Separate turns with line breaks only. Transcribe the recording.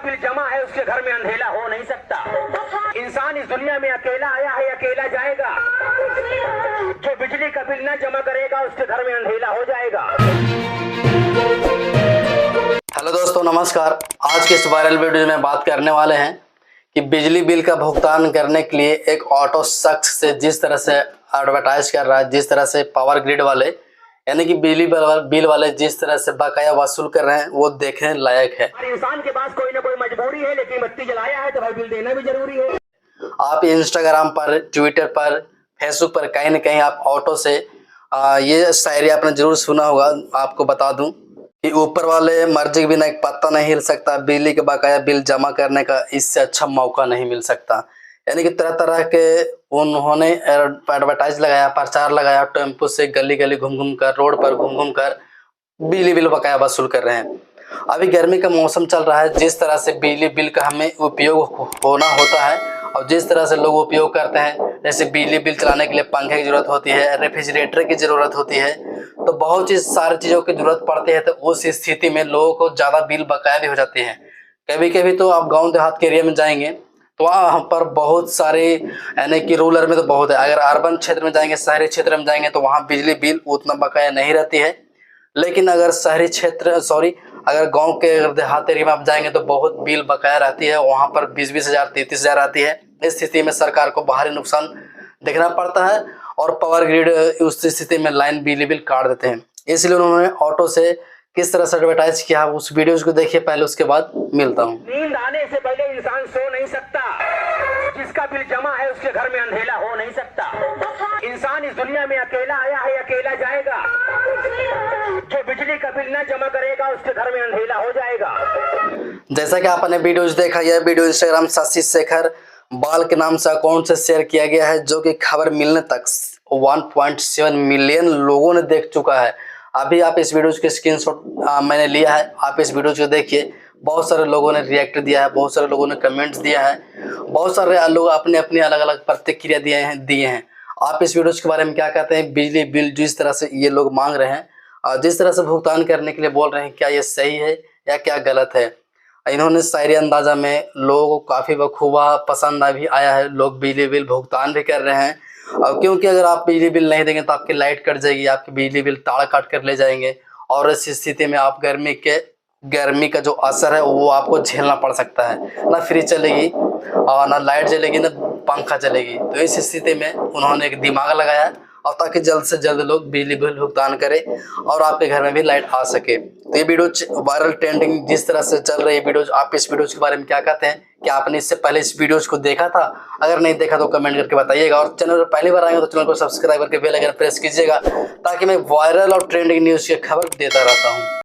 Bill जमा है उसके घर में अंधेला हो नहीं सकता। इंसान इस दुनिया में अकेला आया है, अकेला जाएगा। जो बिजली का बिल न जमा करेगा उसके घर में अंधेला हो जाएगा।
हेलो दोस्तों, नमस्कार। आज के इस वायरल वीडियो में बात करने वाले हैं कि बिजली बिल का भुगतान करने के लिए एक ऑटो शख्स से जिस तरह से एडवर्टाइज कर रहा है, जिस तरह से पावर ग्रिड वाले यानी कि बिजली बिल वाले जिस तरह से बकाया वसूल कर रहे हैं, वो देखने लायक है।
हर इंसान के पास कोई ना कोई मजबूरी है, लेकिन बत्ती जलाया है तो भाई बिल देना भी जरूरी है।
आप इंस्टाग्राम पर, ट्विटर पर, फेसबुक पर कहीं ना कहीं आप ऑटो से ये शायरी आपने जरूर सुना होगा। आपको बता दूं कि ऊपर वाले मर्जी के बिना एक पत्ता नहीं हिल सकता, बिजली के बकाया बिल जमा करने का इससे अच्छा मौका नहीं मिल सकता। यानी कि तरह तरह के उन्होंने एडवर्टाइज लगाया, प्रचार लगाया, टेम्पो से गली गली घूम घूम कर, रोड पर घूम घूम कर बिजली बिल बकाया वसूल कर रहे हैं। अभी गर्मी का मौसम चल रहा है, जिस तरह से बिजली बिल का हमें उपयोग होना होता है और जिस तरह से लोग उपयोग करते हैं, जैसे बिजली बिल चलाने के लिए पंखे की जरूरत होती है, रेफ्रिजरेटर की जरूरत होती है, तो बहुत चीज सारी चीजों की जरूरत पड़ती है। तो उस स्थिति में लोगों को ज्यादा बिल बकाया भी हो जाते हैं। कभी कभी तो आप गांव देहात के एरिया में जाएंगे तो वहाँ पर बहुत सारे, यानी कि रूरल में तो बहुत है, अगर अर्बन क्षेत्र में जाएंगे, शहरी क्षेत्र में जाएंगे तो वहाँ बिजली बिल उतना बकाया नहीं रहती है। लेकिन अगर शहरी क्षेत्र अगर गांव के देहात एरिया में आप जाएंगे तो बहुत बिल बकाया रहती है। वहां पर 20-20 हजार 33 हजार आती है। इस स्थिति में सरकार को बाहरी नुकसान देखना पड़ता है और पावर ग्रिड उस स्थिति में लाइन बिजली बिल काट देते हैं। इसलिए उन्होंने ऑटो से किस तरह से एडवर्टाइज किया, उस वीडियोज को देखिए पहले, उसके बाद मिलता हूँ।
नींद आने से पहले इंसान सो नहीं सकता। जिसका बिल जमा है उसके घर में अंधेला हो नहीं सकता। इंसान इस दुनिया में अकेला आया है, अकेला जाएगा। जो बिजली का बिल न जमा करेगा उसके घर में अंधेला हो जाएगा।
जैसा कि आपने वीडियोज देखा, यह वीडियो इंस्टाग्राम शशि शेखर बाल के नाम से अकाउंट से शेयर किया गया है, जो कि खबर मिलने तक 1.7 मिलियन लोगों ने देख चुका है। अभी आप इस वीडियो के स्क्रीनशॉट मैंने लिया है, आप इस वीडियो को देखिए। बहुत सारे लोगों ने रिएक्ट दिया है, बहुत सारे लोगों ने कमेंट्स दिया है, बहुत सारे लोग अपने अपने अलग अलग प्रतिक्रिया दिए हैं। आप इस वीडियो के बारे में क्या कहते हैं? बिजली बिल जिस तरह से ये लोग मांग रहे हैं और जिस तरह से भुगतान करने के लिए बोल रहे हैं, क्या ये सही है या क्या गलत है? इन्होंने शायरी अंदाजा में लोगों को काफ़ी बखूबा पसंद भी आया है। लोग बिजली बिल भुगतान भी कर रहे हैं, और क्योंकि अगर आप बिजली बिल नहीं देंगे तो आपकी लाइट कट जाएगी, आपकी बिजली बिल ताड़ काट कर ले जाएंगे और इस स्थिति में आप गर्मी का जो असर है वो आपको झेलना पड़ सकता है। ना फ्रिज चलेगी और ना लाइट जलेगी, ना पंखा चलेगी। तो इस स्थिति में उन्होंने एक दिमाग लगाया और ताकि जल्द से जल्द लोग बिजली बिल भुगतान करें और आपके घर में भी लाइट आ सके। तो ये वीडियो वायरल ट्रेंडिंग जिस तरह से चल रही है वीडियोज, आप इस वीडियोज के बारे में क्या कहते हैं? क्या आपने इससे पहले इस वीडियोज को देखा था? अगर नहीं देखा तो कमेंट करके बताइएगा। और चैनल पर पहली बार आएंगे तो चैनल को सब्सक्राइब करके बेल आइकन प्रेस कीजिएगा, ताकि मैं वायरल और ट्रेंडिंग न्यूज़ की खबर देता रहता हूँ।